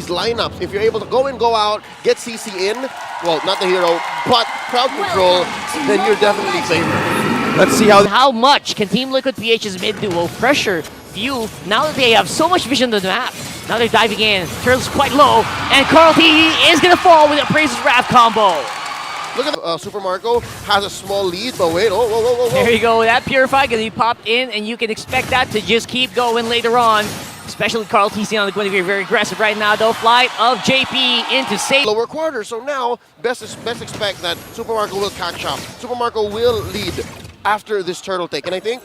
these lineups, if you're able to go in, go out, get CC in, well, not the hero, but crowd control, then you're definitely favored. Let's see how much can Team Liquid PH's mid duo pressure View now that they have so much vision on the map. Now they're diving in. Turtle's quite low, and Carl T is gonna fall with a Praise's Wrath combo. Look at Super Marco has a small lead, but wait, whoa. There you go. That Purify gonna be popped in, and you can expect that to just keep going later on. Especially Carl TC on the going to be very aggressive right now, though. Flight of JP into safe. Lower quarter, so now best expect that Super Marco will catch up. Super Marco will lead after this turtle take, and I think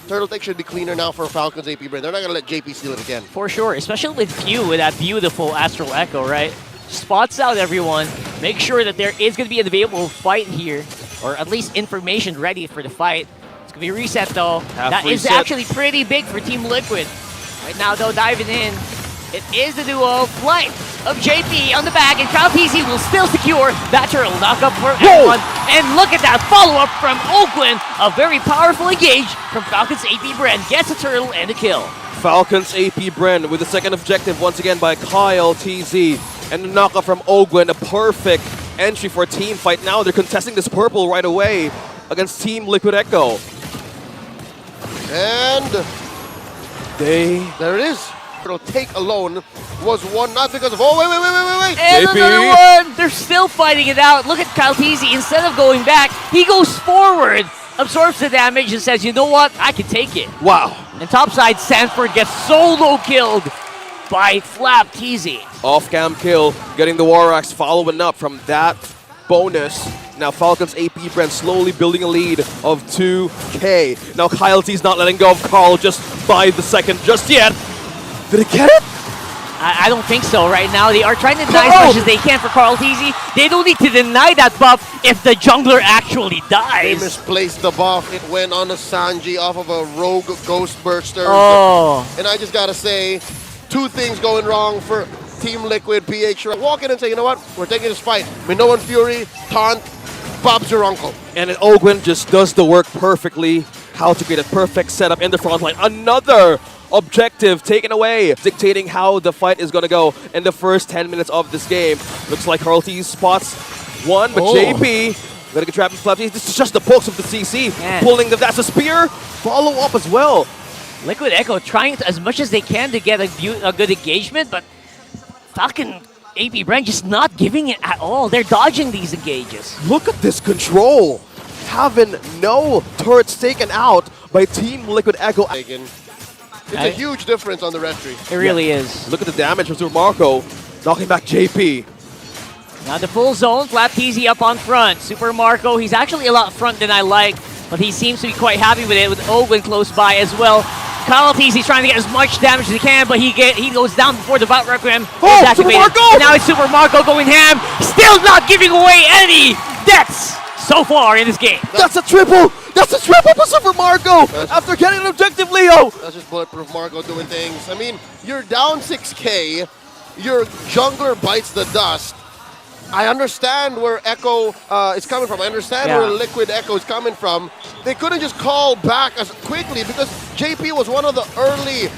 turtle take should be cleaner now for Falcon's Apbren. They're not gonna let JP steal it again. For sure, especially with Few with that beautiful Astral Echo, right? Spots out everyone. Make sure that there is gonna be an available fight here, or at least information ready for the fight. It's gonna be reset though. That is actually pretty big for Team Liquid. Right now, though, diving in, it is the duo Flight of JP on the back, and Crowd PC will still secure that turtle knockup for everyone. And look at that follow-up from Oakland. A very powerful engage from Falcon's Apbren. Gets a turtle and a kill. Falcon's Apbren with the second objective once again by Kyle TZ. And the knockup from Oakland, a perfect entry for a team fight. Now they're contesting this purple right away against Team Liquid Echo. And there it is. It'll take alone was one, not because of, oh, wait. And another one! They're still fighting it out. Look at Kyle TZ. Instead of going back, he goes forward, absorbs the damage, and says, you know what? I can take it. Wow. And topside, Sanford gets solo killed by Flap TZ. Off-cam kill, getting the War Axe, following up from that bonus. Now Falcon's Apbren slowly building a lead of 2K. Now Kyle T's not letting go of Carl just by the second just yet. Did it get it? I don't think so right now. They are trying to deny as much as they can for Carl TZ. They don't need to deny that buff if the jungler actually dies. They misplaced the buff. It went on a Sanji off of a rogue Ghost Burster. Oh. And I just gotta say, two things going wrong for Team Liquid PH. Walk in and say, you know what? We're taking this fight. Minoan Fury, taunt, Bob's your uncle. And then Oakland just does the work perfectly. How to create a perfect setup in the front line. Another objective taken away, dictating how the fight is going to go in the first 10 minutes of this game. Looks like Carl T spots one, but JP gonna get trapped in Flap. This is just the pulse of the CC. Man. Pulling that's a spear. Follow up as well. Liquid Echo trying as much as they can to get a good engagement, but Falcon Apbren just not giving it at all. They're dodging these engages. Look at this control. Having no turrets taken out by Team Liquid Echo. It's a huge difference on the red tree. It really is. Look at the damage from Super Marco, knocking back JP. Now the full zone, Flap TZ up on front. Super Marco, he's actually a lot front than I like, but he seems to be quite happy with it, with Owen close by as well. Kyle TZ trying to get as much damage as he can, but he goes down before the Vault Requiem is activated. Super Marco! And now it's Super Marco going ham, still not giving away any deaths so far in this game. That's a triple! That's a triple for Super Marco after getting an objective, Leo! That's just Bulletproof Marco doing things. I mean, you're down 6K, your jungler bites the dust. I understand where Echo is coming from. I understand where Liquid Echo is coming from. They couldn't just call back as quickly because JP was one of the early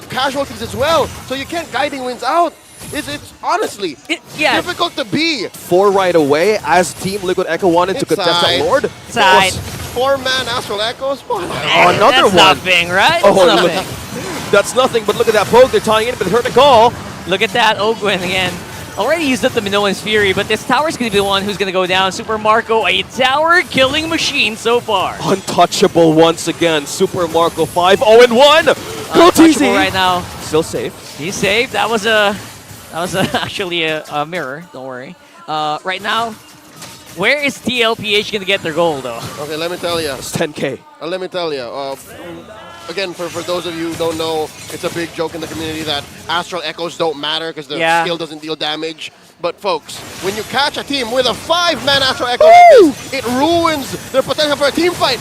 casualties as well. So you can't guiding wins out. It's honestly difficult to be. 4 right away as Team Liquid Echo wanted to contest that Lord. Side. 4-man Astral Echoes. Another that's one. Nothing, right? Oh, that's nothing. That's nothing, but look at that poke. They're tying in, but hurt the call. Look at that Oakland again. Already used up the Minoan's Fury, but this tower's going to be the one who's going to go down. Super Marco, a tower killing machine so far. Untouchable once again. Super Marco 5-0-1. Go TZ right now. Still safe. He's safe. That was actually a mirror. Don't worry. Right now, where is TLPH going to get their goal, though? Okay, let me tell you. It's 10K. Let me tell you. Again, for those of you who don't know, it's a big joke in the community that Astral Echoes don't matter because their skill doesn't deal damage. But folks, when you catch a team with a 5-man Astral Echo like this, it ruins their potential for a team fight.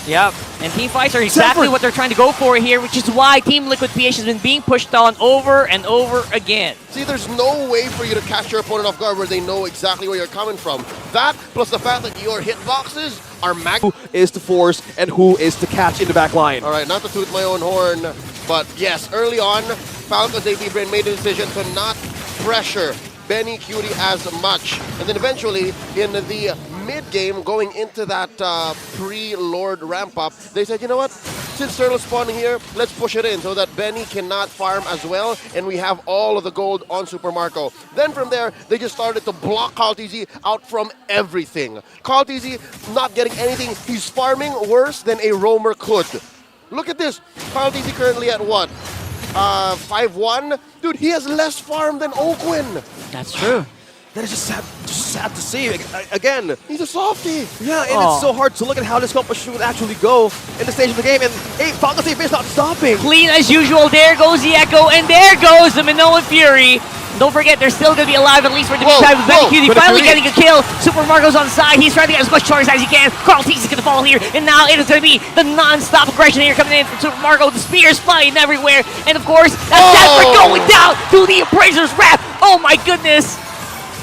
Yep, and team fights are exactly what they're trying to go for here, which is why Team Liquid PH has been being pushed on over and over again. See, there's no way for you to catch your opponent off guard where they know exactly where you're coming from. That, plus the fact that your hitboxes are Who is to force and who is to catch in the back line? All right, not to toot my own horn, But yes, early on, Falcon's Apbren made a decision to not pressure Benny Cutie as much. And then eventually, in the mid-game, going into that pre-Lord ramp-up, they said, you know what? Since Turtle's spawning here, let's push it in so that Benny cannot farm as well, and we have all of the gold on Super Marco. Then from there, they just started to block CarlTZ out from everything. CarlTZ not getting anything. He's farming worse than a roamer could. Look at this. CarlTZ currently at what? 5-1? Dude, he has less farm than Oakwin. That's true. That is just sad to see. Again, He's a softie. yeah, and it's so hard to look at how this competition would actually go in the stage of the game. And hey, Falcon's is not stopping. Clean as usual. There goes the Echo, and there goes the Minoan Fury. Don't forget, they're still going to be alive, at least for the meantime. Benny Cutie finally getting a kill. Super Marco's on the side. He's trying to get as much charge as he can. CarlTZ is going to fall here. And now it is going to be the non-stop aggression here coming in from Super Marco. The spears flying everywhere. And of course, that's Sanford going down to the Appraiser's Wrap. Oh my goodness.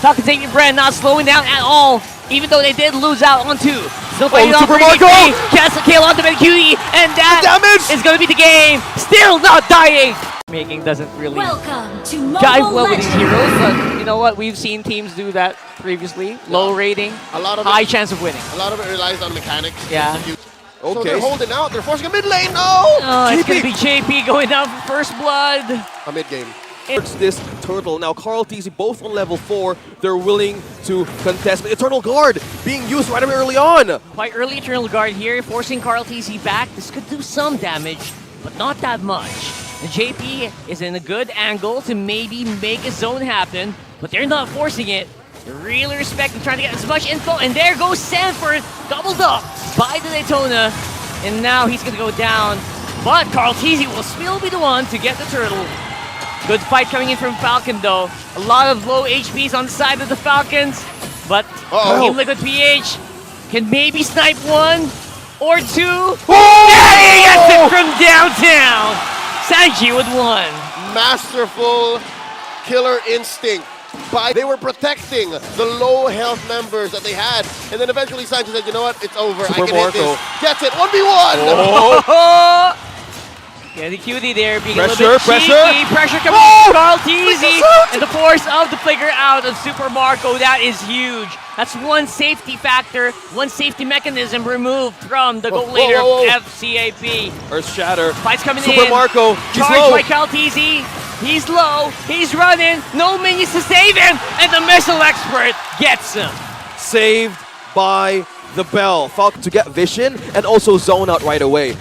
Falcon's Apbren not slowing down at all, even though they did lose out on 2. Still fighting on Super Marco! Cast a kill onto Benny Cutie. And that is going to be the game. Still not dying. Making doesn't really Welcome to dive Mobile well with these Legends. heroes, but you know what? We've seen teams do that previously. Low rating, A lot of high chance of winning. A lot of it relies on mechanics. Yeah. So they're holding out. They're forcing a mid lane. No! Oh, it's going to be JP going down for first blood. A mid game. It's this turtle. Now CarlTZ both on level 4. They're willing to contest. But Eternal Guard being used right away early on. Quite early Eternal Guard here, forcing CarlTZ back. This could do some damage, but not that much. The JP is in a good angle to maybe make a zone happen, but they're not forcing it. They're really respecting, trying to get as much info, and there goes Sanford, doubled up by the Daytona, and now he's gonna go down. But CarlTZ will still be the one to get the turtle. Good fight coming in from Falcon though. A lot of low HPs on the side of the Falcons, but Team Liquid PH can maybe snipe 1 or 2. There he gets it from downtown! Sanji with 1. Masterful killer instinct. They were protecting the low health members that they had. And then eventually Sanji said, you know what? It's over. Super I can Marco. hit this. Gets it. 1v1. Oh. Yeah, the Cutie there being Pressure, a little bit cheeky. Pressure coming from CarlTZ. And the force of the flicker out of Super Marco. That is huge. That's one safety factor, one safety mechanism removed from the goal later FCAP. Earth Shatter. Fight's coming in. Super Marco. He's Charged low. by CarlTZ. He's low. He's running. No minions to save him. And the missile expert gets him. Saved by the bell. Falcon to get vision and also zone out right away.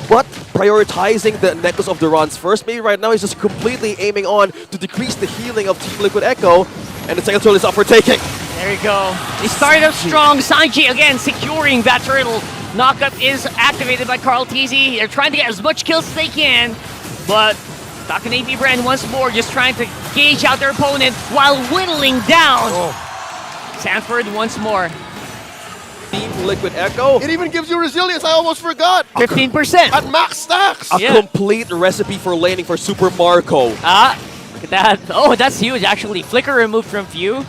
But prioritizing the necklace of the runs first. Maybe right now he's just completely aiming on to decrease the healing of Team Liquid Echo. And the second turtle is up for taking. There you go. They started up strong. Sanji again securing that turtle. Knockup is activated by CarlTZ. They're trying to get as much kills as they can. But Falcon Apbren once more just trying to gauge out their opponent while whittling down Sanford once more. Team Liquid Echo. It even gives you resilience. I almost forgot. 15%. At max stacks. A complete recipe for laning for Super Marco. Look at that. Oh, that's huge actually. Flicker removed from view.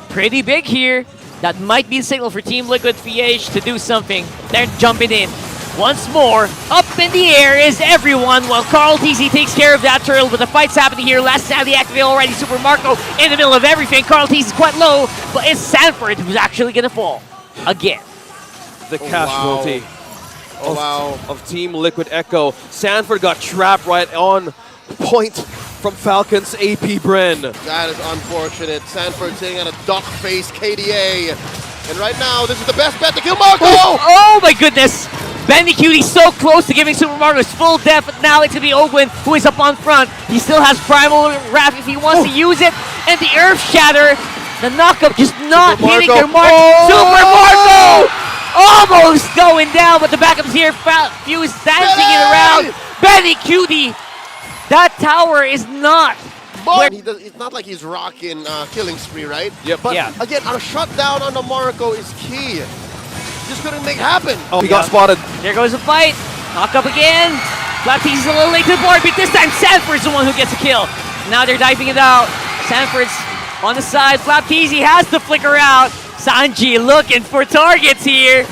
Pretty big here. That might be the signal for Team Liquid VH to do something. They're jumping in. Once more, up in the air is everyone while CarlTZ takes care of that turtle, but the fight's happening here. Last now the activate already. Super Marco in the middle of everything. CarlTZ is quite low, but it's Sanford who's actually going to fall again. The casualty Wow. of Team Liquid Echo. Sanford got trapped right on point from Falcon's Apbren. That is unfortunate. Sanford sitting at a duck face KDA. And right now, this is the best bet to kill Marco! Oh my goodness! Benny Cutie so close to giving Super Marco his full death, but now it's going to be Oakwin who is up on front. He still has Primal Wrath if he wants to use it. And the Earth Shatter, the knockup just not hitting their mark. Super Marco! Almost going down, but the backup's here. Fuse dancing it around. Benny Cutie! That tower is not. It's not like he's rocking killing spree, right? Yep. But again, our shutdown on the Marco is key. Just couldn't make happen. Oh, he got spotted. There goes the fight. Knock up again. Flaptee's a little late to the board, but this time Sanford's the one who gets a kill. Now they're diving it out. Sanford's on the side. Flapteezy has the flicker out. Sanji looking for targets here.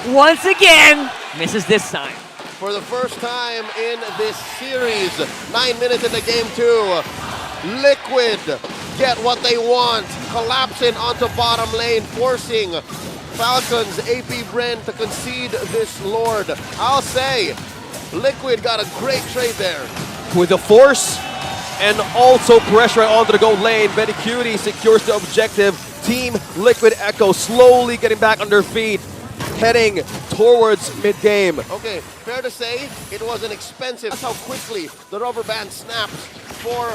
Once again, misses this time. for the first time in this series. 9 minutes into game 2. Liquid get what they want, collapsing onto bottom lane, forcing Falcon's Apbren to concede this Lord. I'll say, Liquid got a great trade there. With the force and also pressure onto the gold lane, Betty Cutie secures the objective. Team Liquid Echo slowly getting back on their feet, heading towards mid-game. Okay, fair to say, it wasn't expensive. That's how quickly the rubber band snaps for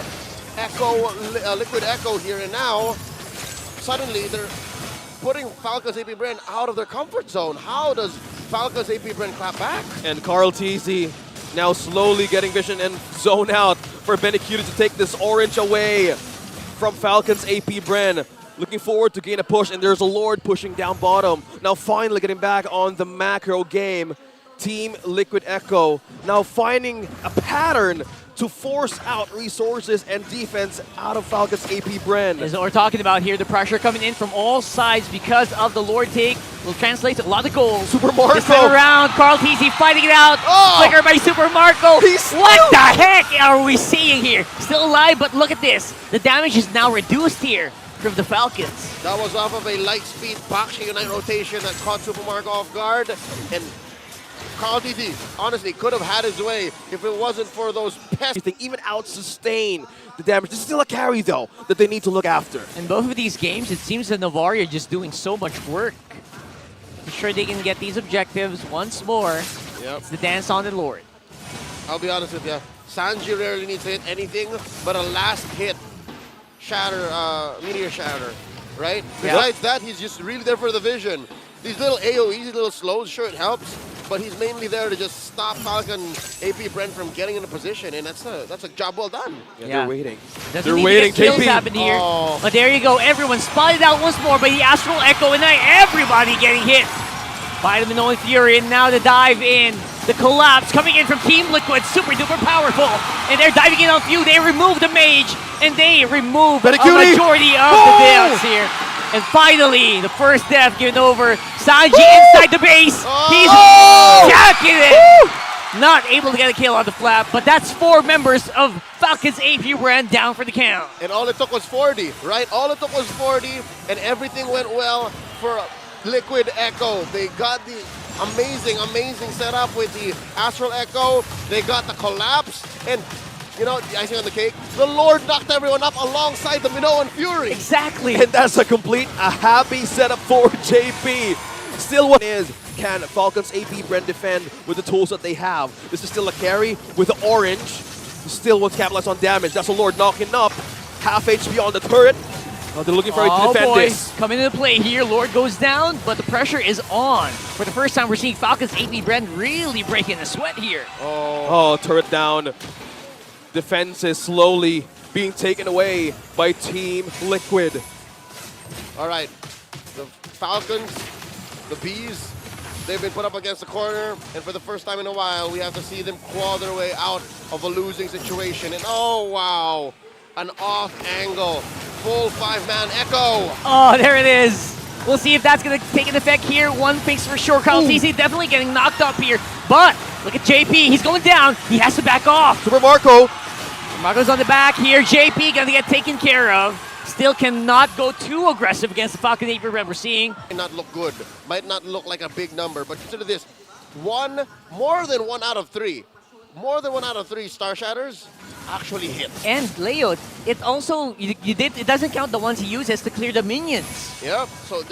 Echo, Liquid Echo here, and now suddenly they're putting Falcon's Apbren out of their comfort zone. How does Falcon's Apbren clap back? And Carl TZ now slowly getting vision and zone out for Benecutie to take this orange away from Falcon's Apbren. Looking forward to gain a push, and there's a Lord pushing down bottom. Now finally getting back on the macro game. Team Liquid Echo now finding a pattern to force out resources and defense out of Falcon's Apbren. Is what we're talking about here. The pressure coming in from all sides because of the Lord take will translate to a lot of goals. Super Marco! This time around, Carl TZ fighting it out. Oh! Flicker by Super Marco. He's What the heck are we seeing here? Still alive, but look at this. The damage is now reduced here from the Falcons. That was off of a light speed Baksha Unite rotation that caught Super Marco off guard. And Carl TZ, honestly, could have had his way if it wasn't for those pests. Even out-sustain the damage. This is still a carry, though, that they need to look after. In both of these games, it seems that Novari are just doing so much work. I'm sure they can get these objectives once more. Yep. It's the dance on the Lord. I'll be honest with you. Sanji rarely needs to hit anything but a last hit shatter, meteor shatter, right? Yep. Besides that, he's just really there for the vision. These little AoEs, these little slows, sure it helps, but he's mainly there to just stop Falcon Apbren from getting into position, and that's a job well done. Yeah, Yeah. they're waiting. Doesn't They're need to waiting, get kills JP. happen here. Oh. But there you go. Everyone spotted out once more by the Astral Echo, and now everybody getting hit by the Minoan Fury. And now the dive in, the collapse coming in from Team Liquid, super duper powerful. And they're diving in on few. They remove the mage, and they remove a Benecutie. majority of the deaths here. And finally, the first death given over. Sanji inside the base. He's jacking it. Not able to get a kill on the flap, but that's 4 members of Falcon's Apbren down for the count. And all it took was 40, right? All it took was 40, and everything went well for Liquid Echo. They got the amazing setup with the Astral Echo. They got the collapse, and you know, the icing on the cake, the Lord knocked everyone up alongside the Minoan Fury. Exactly. And that's a happy setup for JP. Still, what is, can Falcon's Apbren defend with the tools that they have? This is still a carry with the orange. Still wants to capitalize on damage. That's a Lord knocking up. Half HP on the turret. They're looking for it to defend this. Coming into play here, Lord goes down, but the pressure is on. For the first time, we're seeing Falcon's Apbren really breaking a sweat here. Oh, turret down. Defense is slowly being taken away by Team Liquid. All right, the Falcons, the Bees, they've been put up against the corner, and for the first time in a while, we have to see them claw their way out of a losing situation. And oh wow, an off angle, full 5-man Echo. Oh, there it is. We'll see if that's going to take an effect here. One thing's for sure, Carl TZ definitely getting knocked up here. But look at JP, he's going down. He has to back off. Super Marco. Marco's on the back here. JP going to get taken care of. Still cannot go too aggressive against the Falcon Apbren we're seeing. Might not look good, might not look like a big number, but consider this, more than 1 out of 3 Star Shatters actually hit. And Leo, it also it doesn't count the ones he uses to clear the minions. Yep, so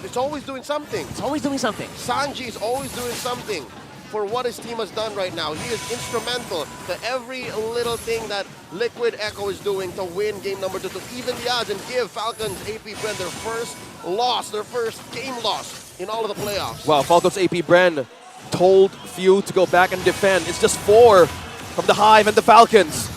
it's always doing something. It's always doing something. Sanji is always doing something for what his team has done right now. He is instrumental to every little thing that Liquid Echo is doing to win game number 2, to even the odds and give Falcon's Apbren their first loss, their first game loss in all of the playoffs. Wow, Falcon's Apbren told few to go back and defend. It's just 4 from the Hive and the Falcons.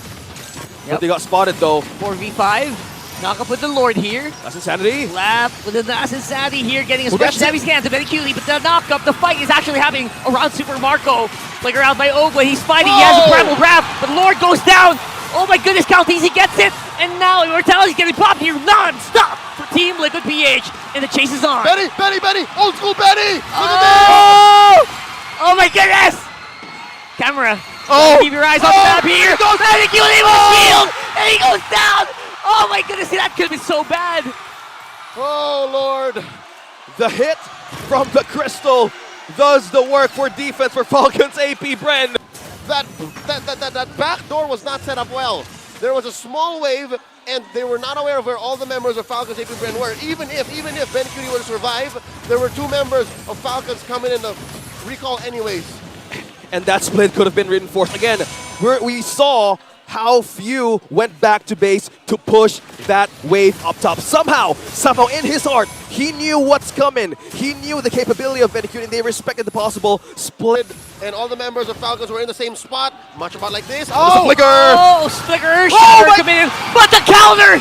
But they got spotted though. 4v5. Knock up with the Lord here. That's insanity. Lap with the Nas Insanity here, getting a Well, special that's heavy scan to Benecutie, but the knock up, the fight is actually happening around Super Marco. Flicker out by Ogwa, he's fighting, he has a grapple grab, but Lord goes down. Oh my goodness, Countese, he gets it, and now Immortality's getting popped here non-stop for Team Liquid PH, and the chase is on. Betty, old school Betty! Look at this! Oh my goodness! Camera. Oh! Keep your eyes on Fab here. Benikuti will shield, and he goes down. Oh my goodness, that could have been so bad. Oh, Lord. The hit from the Crystal does the work for defense for Falcon's Apbren. That back door was not set up well. There was a small wave, and they were not aware of where all the members of Falcon's Apbren were. Even if Benikuti were to survive, there were 2 members of Falcons coming in the recall anyways. And that split could have been reinforced. Again, we saw how few went back to base to push that wave up top. Somehow in his heart, he knew what's coming. He knew the capability of Benikuti, and they respected the possible split. And all the members of Falcons were in the same spot. Much about like this. Oh, Flicker! Oh, Flicker! Committed, but the counter!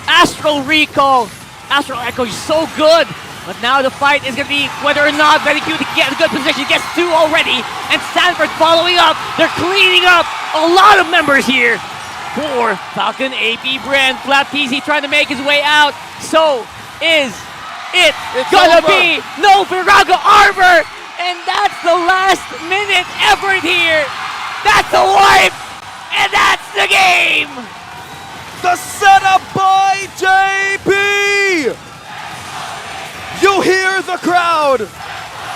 Astral recall. Astral Echo is so good. But now the fight is going to be whether or not Benikuti gets a good position. Gets 2 already. And Sanford following up. They're cleaning up a lot of members here for Falcon Apbren. Flapteasy trying to make his way out. So is it gonna be no Virago Arbor? And that's the last minute effort here. That's a wipe. And that's the game. The setup by JP! You hear the crowd!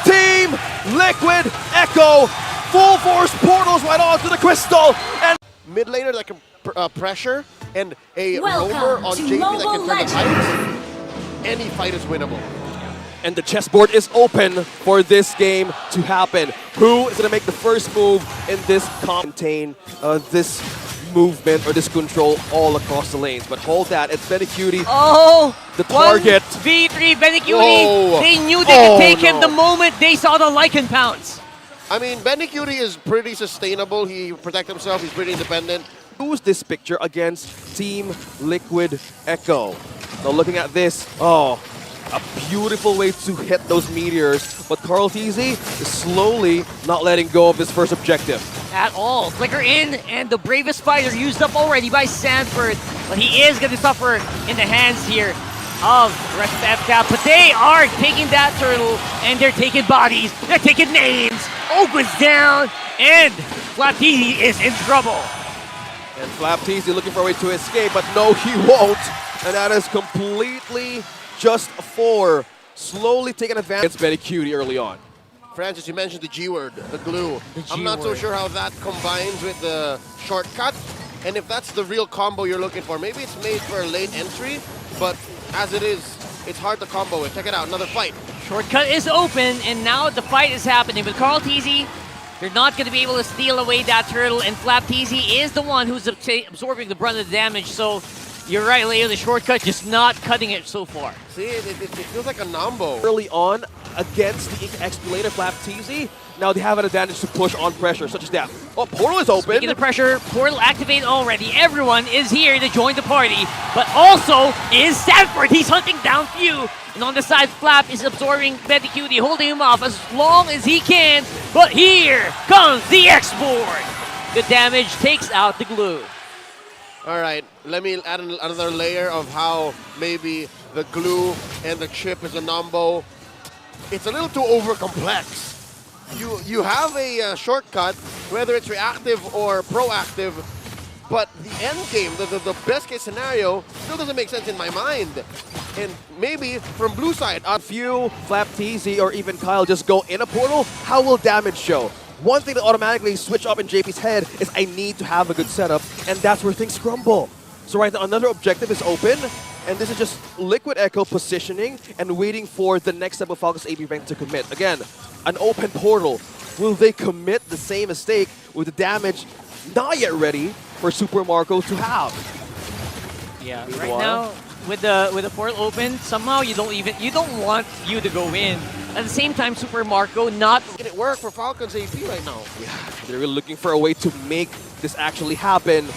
Team Liquid Echo, full force portals right onto the Crystal, and mid laner that can pressure, and a Welcome roamer on to JP that Mobile can turn the Legends. fight. Any fight is winnable. and the chessboard is open for this game to happen. Who is going to make the first move in this contain this movement or this control all across the lanes? But hold that, it's Benikuti. Oh! The target. 1v3 Benikuti. Whoa. They knew they could take him the moment they saw the Lycan pounce. I mean, Benikuti is pretty sustainable. He protects himself. He's pretty independent. Who's this picture against Team Liquid Echo? Now looking at this, oh, a beautiful way to hit those meteors. But Carl TZ is slowly not letting go of his first objective. At all. Flicker in, and the bravest fighter used up already by Sanford. But he is going to suffer in the hands here of the rest of FCAP. But they are taking that turtle, and they're taking bodies. They're taking names. Opens down, and Flapteasy is in trouble. And Flapteasy looking for a way to escape, but no, he won't. And that is completely just for slowly taking advantage. It's Benikuti early on. Francis, you mentioned the G word, the glue. The I'm not so G-word. sure how that combines with the shortcut. And if that's the real combo you're looking for, maybe it's made for a late entry, but as it is, it's hard to combo it. Check it out, another fight. Shortcut is open, and now the fight is happening. With Carl TZ, they're not going to be able to steal away that turtle, and Flapteasy is the one who's absorbing the brunt of the damage. So you're right, Leo, the shortcut just not cutting it so far. See, it feels like a Nambo. Early on against the XP laner Flapteasy, now they have an advantage to push on pressure, such as that. Oh, portal is open. Speaking of pressure, portal activated already. Everyone is here to join the party, but also is Sanford. He's hunting down Few. And on the side, Flap is absorbing Benikuti, holding him off as long as he can. But here comes the export. The damage takes out the glue. All right, let me add another layer of how maybe the glue and the chip is a Nambo. It's a little too over-complex. You have a shortcut, whether it's reactive or proactive, but the end game, the best case scenario, still doesn't make sense in my mind. And maybe from blue side, Few, Flapteasy, or even Kyle just go in a portal, how will damage show? One thing that automatically switch up in JP's head is I need to have a good setup, and that's where things crumble. So right now, another objective is open, and this is just Liquid Echo positioning and waiting for the next step of Falcon's Apbren to commit. Again, an open portal. Will they commit the same mistake with the damage not yet ready for Super Marco to have? Yeah, Meanwhile, right now with the portal open, somehow you don't want you to go in. At the same time, Super Marco not can it work for Falcon's AP right now? Yeah, they're really looking for a way to make this actually happen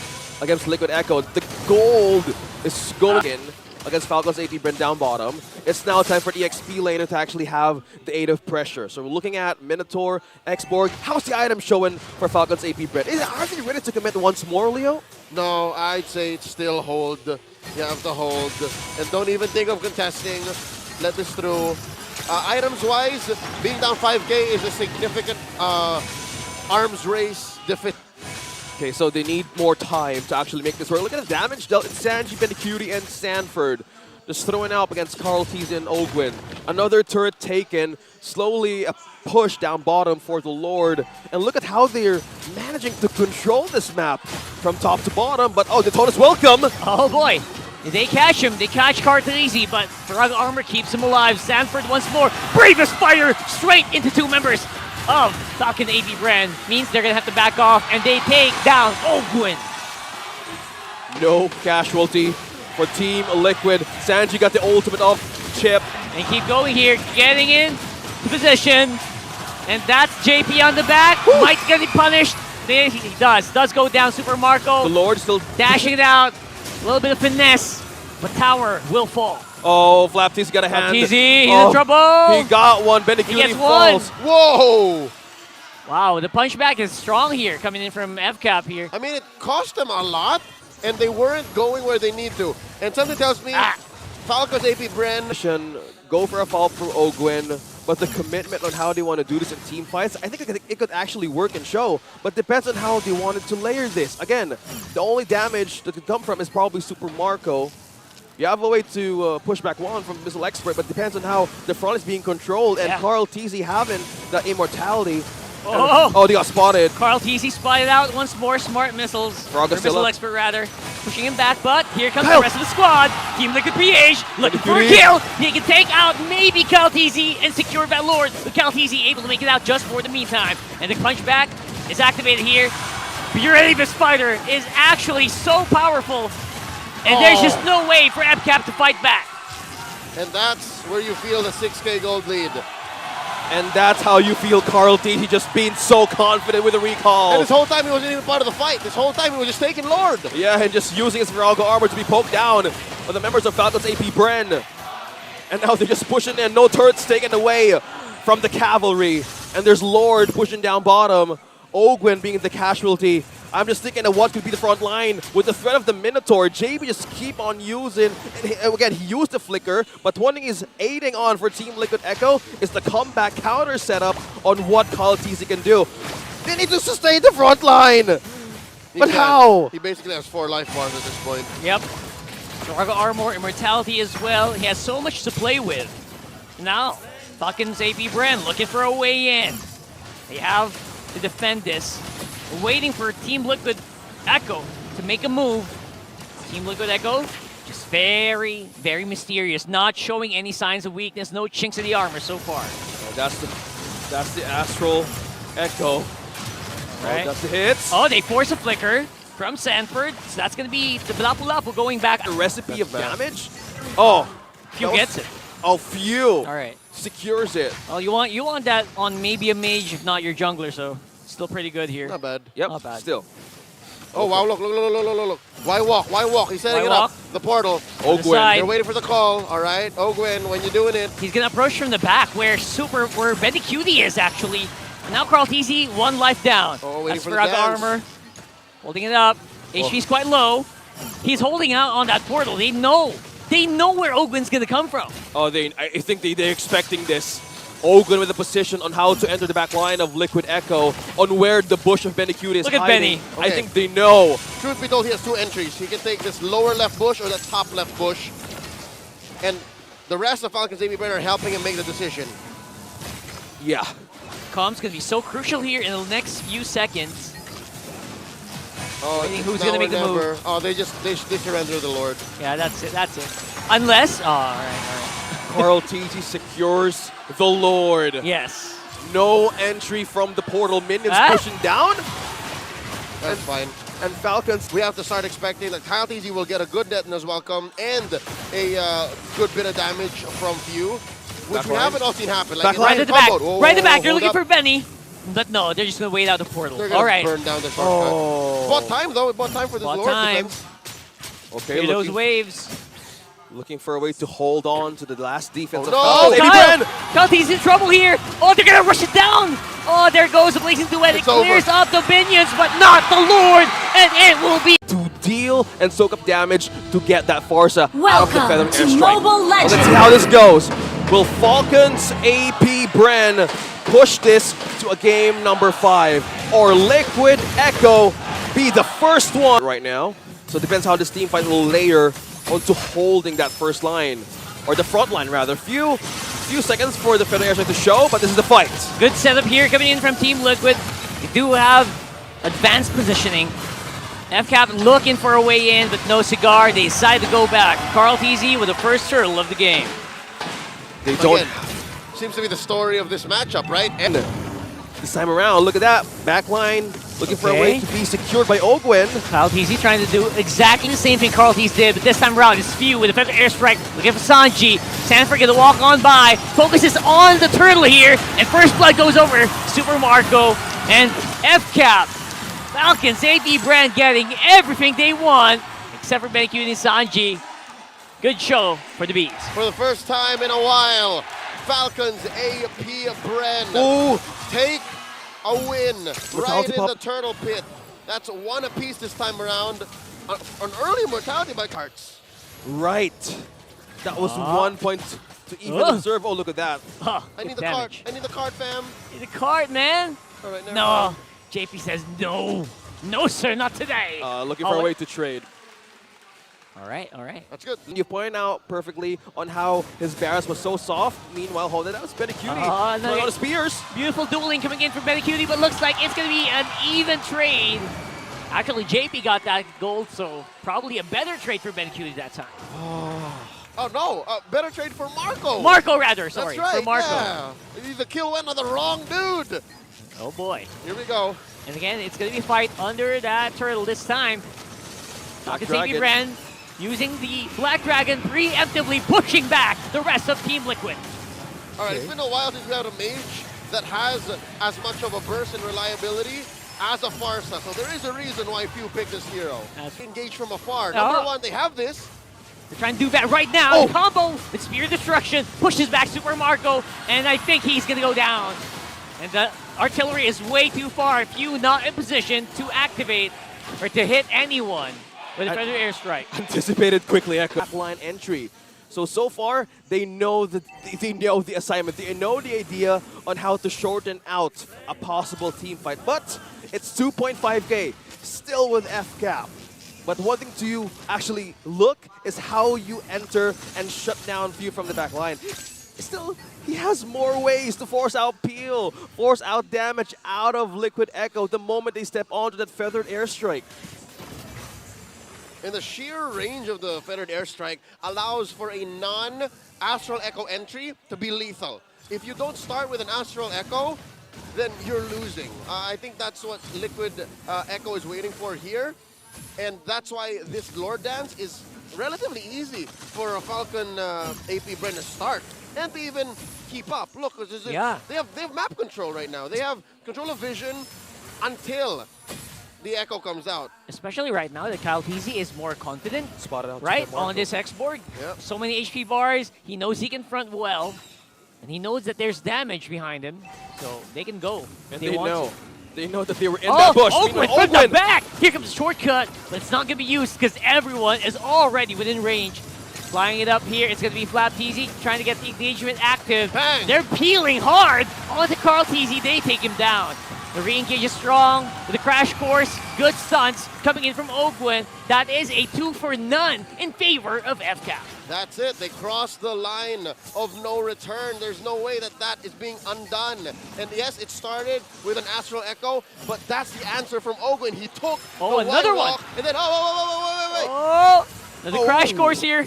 against Liquid Echo. The gold is going in against Falcon's Apbren down bottom. It's now time for the XP laner to actually have the aid of pressure. So we're looking at Minotaur, X-Borg. How's the item showing for Falcon's Apbren? Are they ready to commit once more, Leo? No, I'd say it's still hold. You have to hold. And don't even think of contesting. Let this through. Items-wise, being down 5K is a significant arms race defeat. Okay, so they need more time to actually make this work. Look at the damage dealt in Sanji, Benecudi, and Sanford. Just throwing out against Carl Teasy and Ogwin. Another turret taken. Slowly a push down bottom for the Lord. And look at how they're managing to control this map from top to bottom. But oh, Daytona's welcome. Oh boy. They catch him. They catch Cartesi, but Frog Armor keeps him alive. Sanford once more. Bravest fire straight into two members of Falcon Apbren. Means they're going to have to back off, and they take down Ogwin. No casualty for Team Liquid. Sanji got the ultimate off chip. And keep going here, getting in position. And that's JP on the back. Woo! Might get punished. He does go down. Super Marco The Lord still dashing it out. A little bit of finesse, but tower will fall. Oh, Flaptee's got a hand. Flapteezy, he's in trouble. He got one. He Benecudi gets one. falls. Whoa! Wow, the punchback is strong here, coming in from FCAP here. I mean, it cost them a lot, and they weren't going where they need to. And something tells me Falcon's Apbren. Go for a fall for Ogwin, but the commitment on how they want to do this in team fights, I think it could actually work and show, but depends on how they wanted to layer this. Again, the only damage that could come from is probably Super Marco. You have a way to push back one from Missile Expert, but depends on how the front is being controlled, and Carl Teasy having the immortality. Oh, they got spotted. Carl Teasy spotted out once more. Smart missiles. Or Missile Expert, rather. Pushing him back, but here comes the rest of the squad. Team Liquid PH looking for a kill. He can take out maybe Carl Teasy and secure that Lord. But Carl Teasy able to make it out just for the meantime. And the punchback is activated here. Bravest fighter is actually so powerful. And there's just no way for FCAP to fight back. And that's where you feel the 6K gold lead. And that's how you feel Carl Teasy just being so confident with the recall. And this whole time he wasn't even part of the fight. This whole time he was just taking Lord. Yeah, and just using his Virago armor to be poked down by the members of Falcon's Apbren. And now they're just pushing in. No turrets taken away from the cavalry. And there's Lord pushing down bottom. Ogwin being the casualty. I'm just thinking of what could be the front line with the threat of the Minotaur. JB just keep on using, and again, he used the flicker, but one thing he's aiding on for Team Liquid Echo is the comeback counter setup on what Carl Teasy can do. They need to sustain the front line! But how? He basically has 4 life bars at this point. Yep. Virago Armor, Immortality as well. He has so much to play with. Now, Falcon's Apbren looking for a way in. They have to defend this. Waiting for Team Liquid Echo to make a move. Team Liquid Echo, just very, very mysterious. Not showing any signs of weakness. No chinks in the armor so far. Oh, that's the Astral Echo. Right. Oh, that's the hits. Oh, they force a flicker from Sanford. So that's going to be the Blapu going back. The recipe of damage. Oh. Few gets it. Oh, Few. All right. Secures it. Oh, you want that on maybe a mage, if not your jungler, so still pretty good here. Not bad. Yep, not bad. Still. Oh, wow, look. Why walk? Why walk? He's setting Why it walk? up. The portal. Ogwin. They're waiting for the call, all right? Ogwin, when you're doing it. He's going to approach from the back where Benecudi is, actually. And now Carl Teasy, 1 life down. Oh, waiting That's for the Virago dance. Armor. Holding it up. HP's quite low. He's holding out on that portal. They know. They know where Ogwin's going to come from. Oh, I think they're expecting this. Ogwin with a position on how to enter the back line of Liquid Echo, on where the bush of Benecudi is Look at hiding. Benny. I Okay. think they know. Truth be told, he has 2 entries. He can take this lower left bush or the top left bush. And the rest of Falcon's Apbren are helping him make the decision. Yeah. Comms going to be so crucial here in the next few seconds. Oh, Waiting who's now gonna or make the move. never. Oh, they surrender to the Lord. Yeah, that's it. That's it. Unless... Oh, all right. Carl Teasy secures the Lord. Yes. No entry from the portal. Minions pushing down. That's fine. And Falcons. We have to start expecting that Kyle Teasy will get a good Detona's welcome and a good bit of damage from Few, which we haven't all seen happen. Like Right at the back. Whoa, Right at the back. They're hold looking up. for Benny. But no, they're just going to wait out the portal. They're All gonna right. burn down the shortcut. Oh. Bought time though. It bought time for this Bought Lord time. defense. Okay, Hear those waves. looking for a way to hold on to the last defense of no! Falcons. Kyle! Apbren! Kalti's in trouble here. Oh, they're going to rush it down. Oh, there goes the Blazing Duet. It It's over. clears up the minions, but not the Lord. And it will be... To deal and soak up damage to get that Farsa out of the Welcome Feather to Airstrike. Mobile Let's Legends. see how this goes. Will Falcons Apbren push this to a game number 5? or Liquid Echo be the first one right now. So it depends how this team fight will layer onto holding that first line, or the front line rather. Few seconds for the Feather Airstrike to show, but this is the fight. Good setup here coming in from Team Liquid. They do have advanced positioning. FCAP looking for a way in, but no cigar. They decide to go back. Carl TZ with the first turtle of the game. They don't. Again, seems to be the story of this matchup, right? And This time around, look at that. Backline looking for a way to be secured by Ogwin. Carl TZ trying to do exactly the same thing Carl TZ did, but this time around it's Few with a Feather Airstrike looking for Sanji. Sanford gonna walk on by, focuses on the turtle here, and first blood goes over Super Marco and FCAP. Falcons, Apbren getting everything they want, except for Benicute and Sanji. Good show for the Bees. for the first time in a while, Falcons Apbren take a win right in the turtle pit. That's one apiece this time around. An early mortality by Carts. Right. That was 1 point to even observe. Oh, look at that. I need the card. I need the card, fam. Need the card, man. All right, never No. mind. JP says no. No, sir, not today. Looking for a way to trade. All right, all right. That's good. You point out perfectly on how his barrels was so soft. Meanwhile, hold it out. It's Benicute. No, Throwing out the spears. Beautiful dueling coming in from Benicute, but looks like it's going to be an even trade. Actually, JP got that gold, so probably a better trade for Benicute that time. Oh no, better trade for Marco. Marco, rather, sorry. That's right, for Marco. yeah. The kill went on the wrong dude. Oh boy. Here we go. And again, it's going to be a fight under that turtle this time. Falcons Dragon. Apbren using the Black Dragon, preemptively pushing back the rest of Team Liquid. All right, it's been a while since we had a mage that has as much of a burst and reliability as a Farsa. So there is a reason why few pick this hero. Engage from afar. Number one, they have this. They're trying to do that right now. Combo with Spear Destruction, pushes back Super Marco, and I think he's going to go down. And the artillery is way too far. Few not in position to activate or to hit anyone with a Feather Airstrike. Anticipated quickly. Line entry. So far, they know the assignment. They know the idea on how to shorten out a possible team fight. But it's 2.5k, still with FCAP. But one thing to actually look is how you enter and shut down Few from the back line. Still, he has more ways to force out peel, force out damage out of Liquid Echo the moment they step onto that Feathered Airstrike. And the sheer range of the Feathered Airstrike allows for a non-Astral Echo entry to be lethal. If you don't start with an Astral Echo, then you're losing. I think that's what Liquid Echo is waiting for here. And that's why this Lord Dance is relatively easy for a Falcon Apbren to start and to even keep up. Look, they have map control right now. They have control of vision until the Echo comes out. Especially right now that Kyle TZ is more confident. Spotted out right on this X board. Yep. So many HP bars. He knows he can front well. And he knows that there's damage behind him. So they can go if they want to. They know that they were in that bush. Ogwin from the back! Here comes the shortcut, but it's not going to be used because everyone is already within range. Flying it up here, it's going to be Flap TZ trying to get the engagement active. Bang. They're peeling hard onto Carl TZ. They take him down. The re-engage is strong with a crash course. Good stunts coming in from Ogwin. That is a 2 for none in favor of FCAP. That's it. They crossed the line of no return. There's no way that that is being undone. And yes, it started with an Astral Echo, but that's the answer from Ogwin. He took the another one. one. And then, wait. Another crash course here.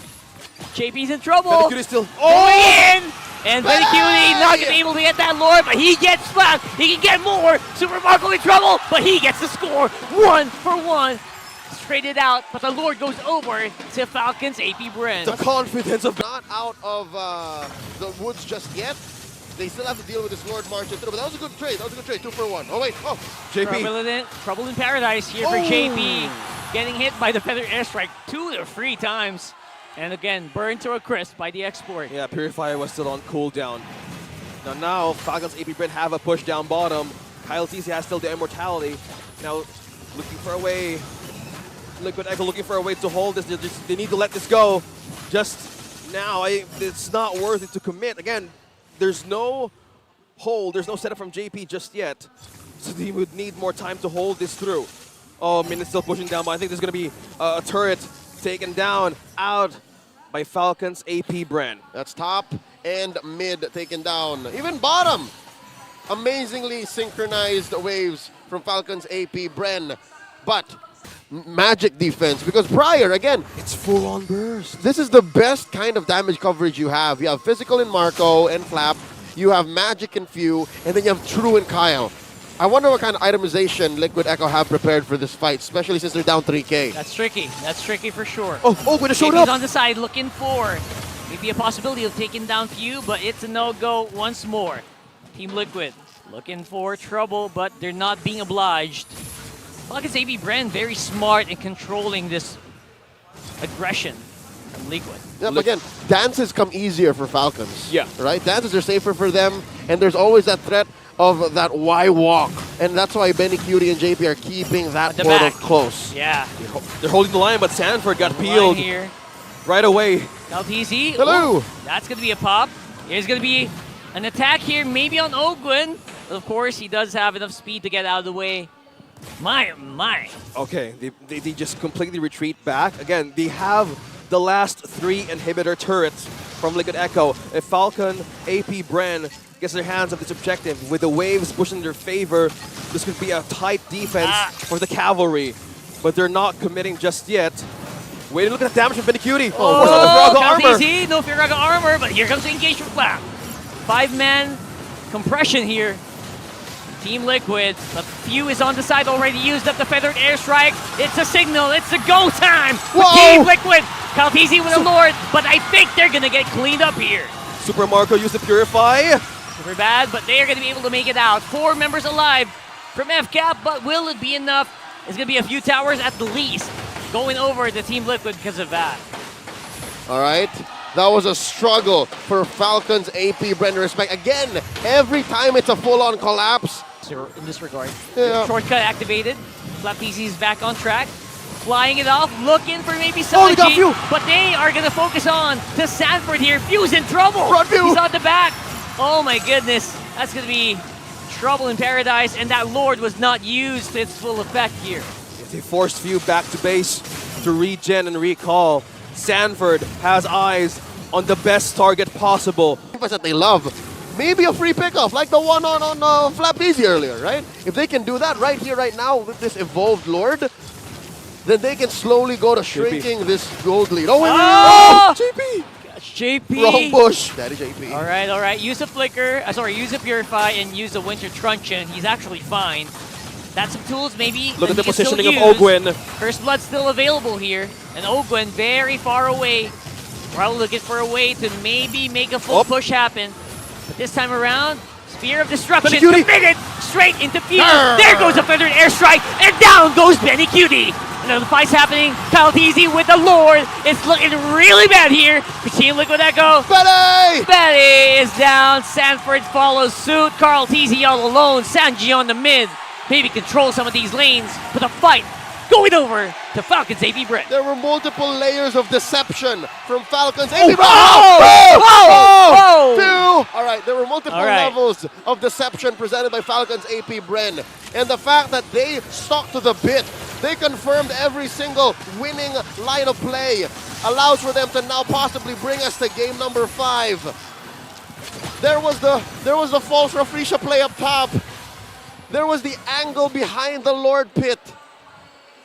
JP's in trouble. Benicute is still Going in! And Benicute not gonna be able to get that Lord, but he gets slapped. He can get more. Super Marco in trouble, but he gets the score. 1 for 1. Traded out, but the Lord goes over to Falcons Apbren. the confidence of Not out of the woods just yet. They still have to deal with this Lord March. But that was a good trade. 2 for 1. Oh, wait. Oh, JP. Trouble in paradise here for JP. Getting hit by the Feather Airstrike 2 to 3 times. And again, burned to a crisp by the export. Yeah, Purifier was still on cooldown. Now Falcons Apbren have a push down bottom. Kyle TZ has still the immortality. Now looking for a way. Liquid Echo looking for a way to hold this. They need to let this go. Just now, it's not worth it to commit. Again, there's no hold. There's no setup from JP just yet. So they would need more time to hold this through. Oh, Min is still pushing down, but I think there's going to be a turret taken down out by Falcon's Apbren. That's top and mid taken down. Even bottom. Amazingly synchronized waves from Falcon's Apbren. But magic defense, because prior, again, It's full-on burst. this is the best kind of damage coverage you have. You have physical in Marco and Flap. You have magic in Few. And then you have True and Kyle. I wonder what kind of itemization Liquid Echo have prepared for this fight, especially since they're down 3K. That's tricky. That's tricky for sure. Oh, when it showed He's up. on the side looking for maybe a possibility of taking down Few, but it's a no-go once more. Team Liquid looking for trouble, but they're not being obliged. Falcon's Apbren very smart in controlling this aggression from Liquid. Yeah, but again, dances come easier for Falcons. Yeah. Right? Dances are safer for them, and there's always that threat of that Y walk. And that's why Benny, Cutie, and JP are keeping that At the portal back. close. Yeah. They're holding the line, but Sanford got Line peeled here. right away. LTZ. Hello. Ooh, that's going to be a pop. There's going to be an attack here, maybe on Ogwin. But of course, he does have enough speed to get out of the way. My. Okay, they just completely retreat back. Again, they have the last 3 inhibitor turrets from Liquid Echo. If Falcon, Apbren gets their hands on this objective, with the waves pushing in their favor, this could be a tight defense for the cavalry. But they're not committing just yet. Wait, look at the damage from Benny Cutie. Oh, armor. easy. No Firaga armor, but here comes the engagement flap. 5-man compression here. Team Liquid, but Few is on the side, already used up the feathered airstrike. It's a signal, it's a go time for Whoa. Team Liquid. Calteezy with a Lord, but I think they're gonna get cleaned up here. Super Marco used to Purify. Super bad, but they are gonna be able to make it out. 4 members alive from FCAP, but will it be enough? It's gonna be a few towers at the least going over the Team Liquid because of that. All right. That was a struggle for Falcon's Apbren respect. Again, every time it's a full-on collapse. So in this regard, Yeah. shortcut activated. Flapteezy is back on track. Flying it off, looking for maybe Oh, they got Sanaji, Few. but they are going to focus on to Sanford here. Few's in trouble. Run, Few. He's on the back. Oh my goodness, that's going to be trouble in paradise, and that Lord was not used to its full effect here. They forced Few back to base to regen and recall. Sanford has eyes on the best target possible. That they love. Maybe a free pickoff like the one on Flap Easy earlier, right? If they can do that right here, right now with this evolved Lord, then they can slowly go to shrinking this gold lead. Oh, wait, Oh! JP! Gosh, JP. Wrong bush. That is JP. All right. Use a flicker. Use a purify and use a winter truncheon. He's actually fine. That's some tools maybe. Look at the that he can positioning of still use. Ogwin. First Blood still available here. And Ogwin very far away. Probably looking for a way to maybe make a full push happen. But this time around, Spear of Destruction Benny Cutie. committed straight into Few. There goes a feathered airstrike, and down goes Benny Cutie. Another fight's happening. Calteezy with the Lord. It's looking really bad here for Team Liquid Echo. Betty! Betty is down. Sanford follows suit. Calteezy all alone. Sanji on the mid. Maybe control some of these lanes. But the fight going over to Falcon's Apbren. There were multiple layers of deception from Falcon's Oh, Apbren. whoa! Two! All right, there were multiple All right. levels of deception presented by Falcon's Apbren. And the fact that they stuck to the bit, they confirmed every single winning line of play, allows for them to now possibly bring us to game number 5. There was the false Rafrisha play up top. There was the angle behind the Lord Pit.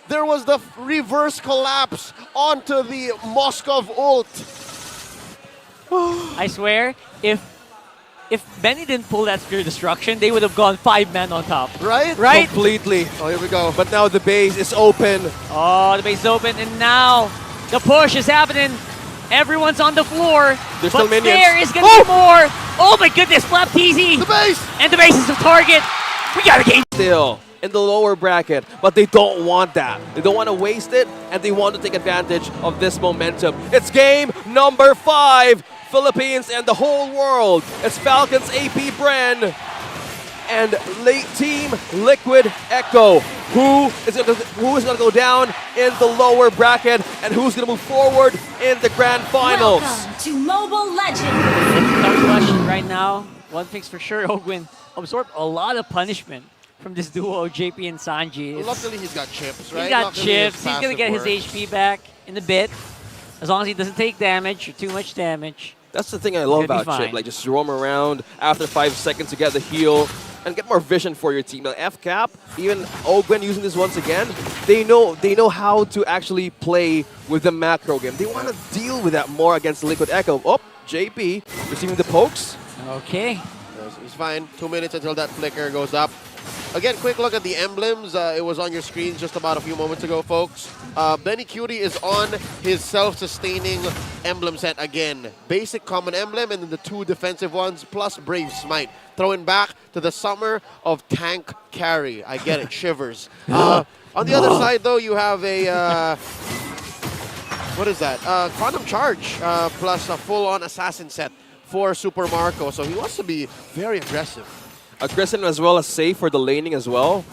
There was the reverse collapse onto the Moskov ult. I swear, if Benny didn't pull that Spear Destruction, they would have gone 5-man on top. Right? Right? Completely. Oh, here we go. But now the base is open. Oh, the base is open, and now the push is happening. Everyone's on the floor. There's but still minions. there is going to be more. Oh my goodness, Flapteezy. The base! And the base is the target. We got a game. Still in the lower bracket, but they don't want that. They don't want to waste it, and they want to take advantage of this momentum. It's game number 5. Philippines and the whole world. It's Falcon's Apbren and late team Liquid Echo. Who is gonna go down in the lower bracket, and who's gonna move forward in the grand finals? Welcome to Mobile Legends. It's a tough question right now. One thing's for sure, Ogwin absorbed a lot of punishment from this duo, JP and Sanji. Luckily, he's got chips, right? He's got Luckily, chips. his He's going to get his passive HP back in a bit. As long as he doesn't take damage or too much damage. That's the thing I love Could be about Chip. fine. Like, just roam around after 5 seconds to get the heal and get more vision for your team. Like FCAP, even Apbren using this once again, they know how to actually play with the macro game. They want to deal with that more against Liquid Echo. Oh, JP receiving the pokes. Okay. Yes, he's fine. 2 minutes until that flicker goes up. Again, quick look at the emblems. It was on your screens just about a few moments ago, folks. Benny Cutie is on his self-sustaining emblem set again. Basic common emblem and then the 2 defensive ones plus Brave Smite. Throwing back to the summer of tank carry. I get it, shivers. On the other side, though, you have a... what is that? Quantum Charge plus a full-on assassin set for Super Marco. So he wants to be very aggressive. Aggressive as well as safe for the laning as well.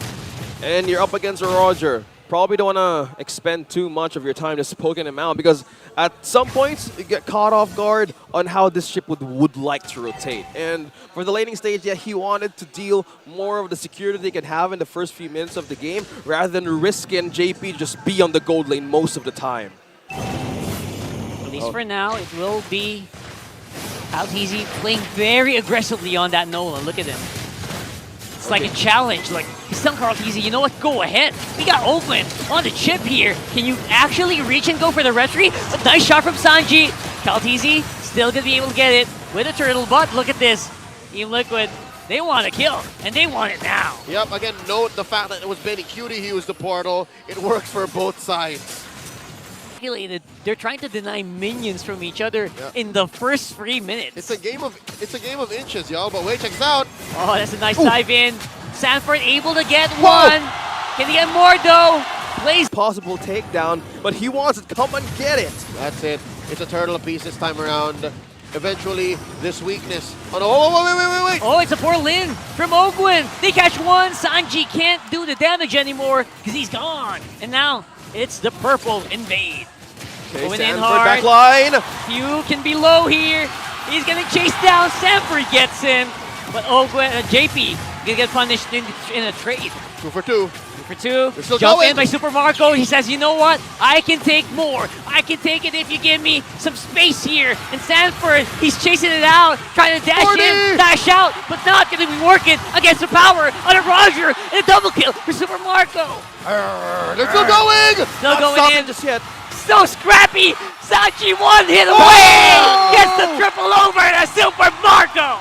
And you're up against a Roger. Probably don't want to expend too much of your time just poking him out because at some points you get caught off guard on how this ship would like to rotate. And for the laning stage, yeah, he wanted to deal more of the security they could have in the first few minutes of the game rather than risking JP to just be on the gold lane most of the time. At least for now, it will be Alteezy playing very aggressively on that Nolan. Look at him. It's like a challenge. Like, he's telling Alteezy, you know what? Go ahead. We got Apbren on the chip here. Can you actually reach and go for the retry? A nice shot from Sanji. Alteezy still going to be able to get it with a turtle, but look at this. Team Liquid, they want to kill, and they want it now. Yep, again, note the fact that it was Benny Cutie who used the portal. It works for both sides. They're trying to deny minions from each other in the first 3 minutes. It's a game of inches, y'all. But wait, check this out. Oh, that's a nice dive in. Sanford able to get one. Can he get more though? Plays Possible takedown, but he wants it. Come and get it. That's it. It's a turtle apiece this time around. Eventually, this weakness. Oh no! Oh, wait! Oh, it's a poor Lin from Ogwin. They catch one. Sanji can't do the damage anymore because he's gone. And now it's the purple invade. Okay, Going in Sanford hard. back line. Few can be low here. He's gonna chase down. Sanford gets him, but Ogwin, JP gonna get punished in a trade. 2 for 2. 2 for 2. They're still Jump going. in by Super Marco. He says, you know what? I can take more. I can take it if you give me some space here. And Sanford, he's chasing it out, trying to dash 40. in, dash out, but not going to be working against the power on a Roger and a double kill for Super Marco. They're still going! Still Not going stopping in. just yet. So scrappy. Sanji one hit away. Gets the triple over to Super Marco.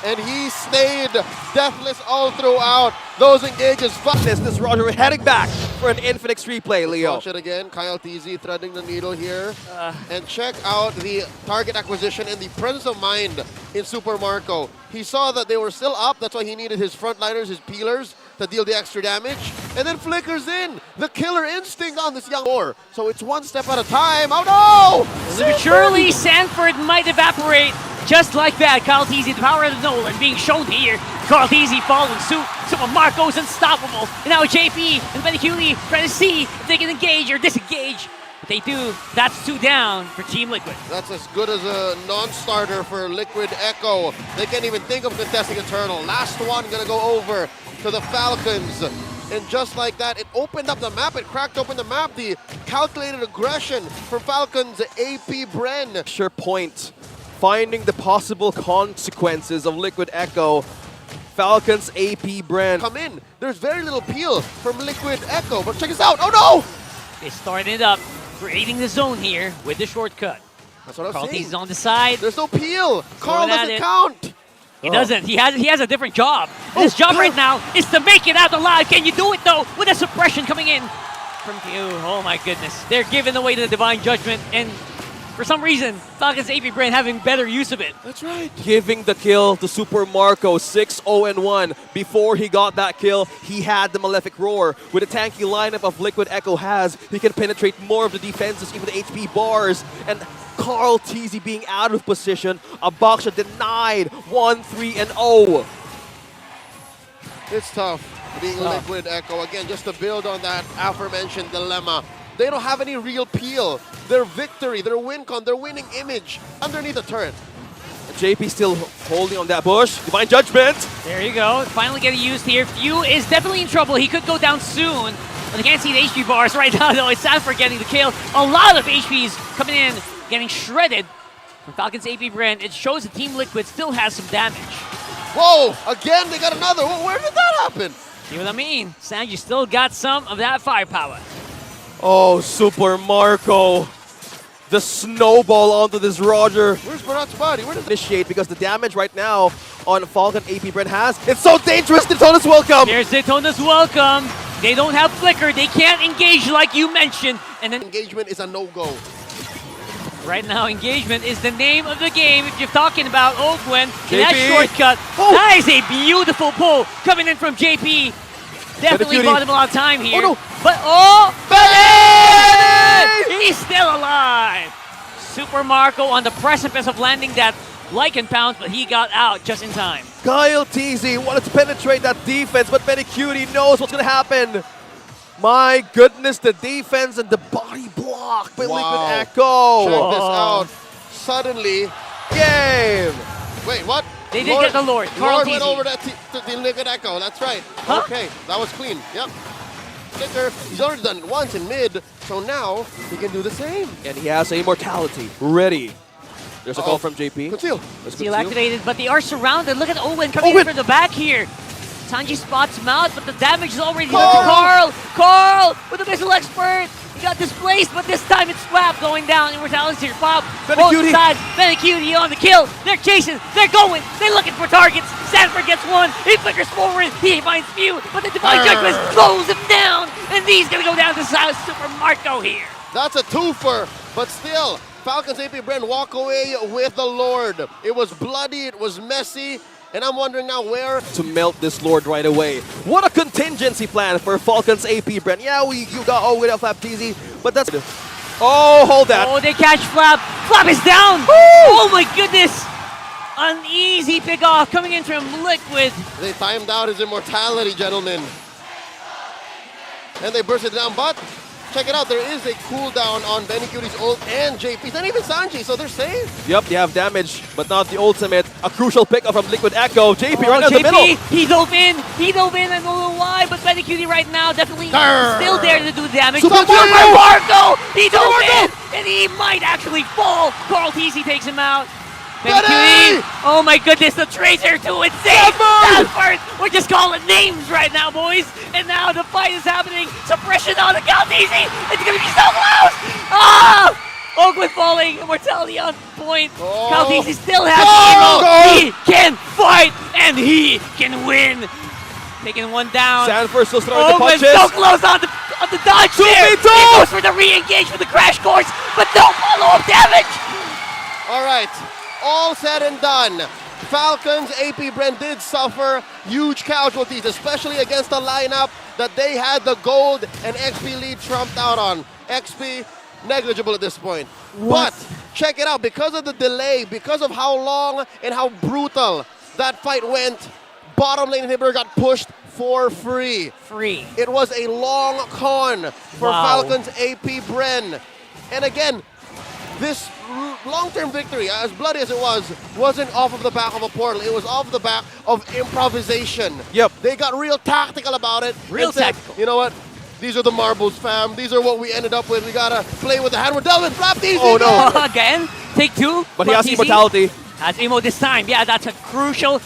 And he stayed deathless all throughout. Those engages. This Roger, we're heading back for an Infinix replay, Leo. Watch it again. Kyle TZ threading the needle here. And check out the target acquisition and the presence of mind in Super Marco. He saw that they were still up. That's why he needed his frontliners, his peelers, to deal the extra damage. And then flickers in the killer instinct on this young boar. So it's one step at a time. Oh no! Surely Sanford might evaporate just like that. Kyle Teasy, the power of the Nolan being shown here. Carl Teasy following suit. Super Marco's unstoppable. And now JP and Benny Cutie trying to see if they can engage or disengage. If they do, that's 2 down for Team Liquid. That's as good as a non-starter for Liquid Echo. They can't even think of contesting Eternal. Last one gonna go over to the Falcons. And just like that, it opened up the map. It cracked open the map. The calculated aggression from Falcons Apbren. Sure point. Finding the possible consequences of Liquid Echo. Falcons Apbren. Come in. There's very little peel from Liquid Echo. But check this out. Oh no! They started it up, creating the zone here with the shortcut. That's what I was Carl saying. Teasy's on the side. There's no peel. Carl Going at doesn't it. count. He doesn't. He has a different job. And his job right now is to make it out alive. Can you do it though? With a suppression coming in from you. Oh my goodness. They're giving away to the Divine Judgment, and for some reason, Falcons Apbren having better use of it. That's right. Giving the kill to Super Marco, 6-0-1. Before he got that kill, he had the Malefic Roar. With a tanky lineup of Liquid Echo has, he can penetrate more of the defenses, even the HP bars. And Carl Teasy being out of position, Abaksha denied 1-3-0. It's tough being Liquid Echo. Again, just to build on that aforementioned dilemma. They don't have any real peel. Their victory, their win con, their winning image underneath the turret. JP still holding on that bush. Divine Judgment. There you go. Finally getting used here. Few is definitely in trouble. He could go down soon. But I can't see the HP bars right now, though. It's Sanford getting the kill. A lot of HPs coming in, getting shredded from Falcon's Apbren. It shows that Team Liquid still has some damage. Whoa! Again, they got another. Where did that happen? See what I mean? Sanji still got some of that firepower. Oh, Super Marco. The snowball onto this Roger. Where's Bernard's body? Where did that Initiate because the damage right now on Falcon Apbren has. It's so dangerous. Daytona's welcome. There's Daytona's welcome. They don't have flicker. They can't engage like you mentioned. And then engagement is a no-go. right now, engagement is the name of the game. If you're talking about Ogwen, that JP. shortcut, Oh. that is a beautiful pull coming in from JP. Definitely cutie. bought him a lot of time here. Oh, no. But oh, Benny! he's still alive. Super Marco on the precipice of landing that Lycan pounce, but he got out just in time. Kyle TZ wanted to penetrate that defense, but Benny Cutie knows what's going to happen. My goodness, the defense and the body block by Wow. Liquid Echo. Check this out. Suddenly, Game. wait, what? They did get the Lord. Carl Lord went TZ. over that to the Liquid Echo. That's right. Huh? Okay, that was clean. Yep. Flicker, he's already done it once in mid, so now he can do the same. And he has Immortality ready. There's a Oh. call from JP. Conceal. There's Seal conceal. activated, but they are surrounded. Look at Owen coming Owen. in from the back here. Sanji spots him out, but the damage is already done Carl. to Carl. Carl with the missile expert. He got displaced, but this time it's Swap going down. Immortality's here. Pop. Both Benecutie. sides. Benecutie on the kill. They're chasing. They're going. They're looking for targets. Sanford gets one. He flickers forward. He finds Few, but the Divine Judgment slows him down. And he's going to go down to Super Marco here. That's a twofer, but still, Falcons Apbren walk away with the Lord. It was bloody, it was messy, and I'm wondering now where. To melt this Lord right away. What a contingency plan for Falcons Apbren. Yeah, you got Owen off Flap TZ, but that's... Oh, hold that. Oh, they catch Flap. Flap is down. Oh my goodness. An easy pick off coming in from Liquid. They timed out his immortality, gentlemen. And they burst it down, but check it out, there is a cooldown on Benecutie's ult and JP's, and even Sanji, so they're safe. Yep, they have damage, but not the ultimate. A crucial pickup from Liquid Echo. JP right in the middle. He dove in. He dove in. I don't know why, but Benecutie right now definitely Grr. still there to do damage. Super Super Marco! Marco! He dove Marco! in, and he might actually fall. Carl TC takes him out. Benny! Benecutie! Oh my goodness, the Tracer too insane! Sanford! Sanford! We're just calling names right now, boys. And now the fight is happening. Suppression on the Cal TC. It's gonna be so close! Ah! Oakwood falling, immortality on point. Oh. Cal TC still has Go! Hero. He can fight and he can win. Taking one down. Sanford still throwing the Oakwood punches. so close on the dodge there. 2v2. He goes for the re-engage with the crash course, but no follow-up damage. All right, all said and done. Falcons, Apbren did suffer huge casualties, especially against a lineup that they had the gold and XP lead trumped out on. XP, negligible at this point. What? But check it out, because of the delay, because of how long and how brutal that fight went, bottom lane inhibitor got pushed for free. Free. It was a long con for Wow. Falcons Apbren. And again, this long-term victory, as bloody as it was, wasn't off of the back of a portal. It was off the back of improvisation. Yep. They got real tactical about it. Real and said, tactical. You know what? These are the marbles, fam. These are what we ended up with. We gotta play with the hand. We're done with Flap TZ. Oh, no. Again, take two. But he has TC. Immortality. Has Emo this time. Yeah, that's a crucial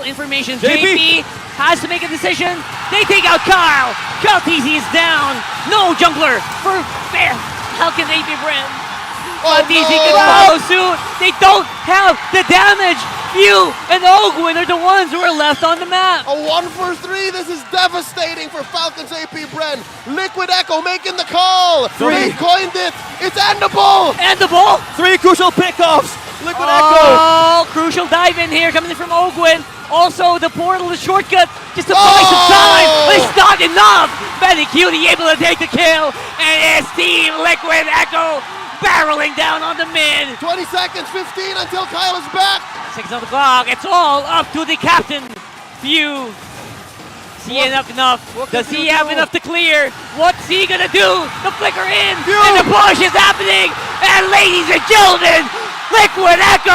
information. JP. JP has to make a decision. They take out Kyle. Kyle TZ is down. No jungler for Falcon Apbren. Oh, TZ no. can follow suit. They don't have the damage. Few and Ogwin are the ones who are left on the map. A 1-for-3. This is devastating for Falcons Apbren. Liquid Echo making the call. They coined it. It's endable. And the ball. 3 crucial pickoffs. Liquid Echo. Oh, crucial dive in here coming in from Ogwin. Also, the portal, the shortcut, just to buy some time. But it's not enough. Benecutie able to take the kill. And it's Team Liquid Echo barreling down on the mid. 20 seconds, 15 until Kyle is back. 6 on the clock. It's all up to the captain. Few. Does he enough? what Does can he Few have do? enough to clear? What's he gonna do? The flicker in. Few. And the push is happening. And ladies and gentlemen, Liquid Echo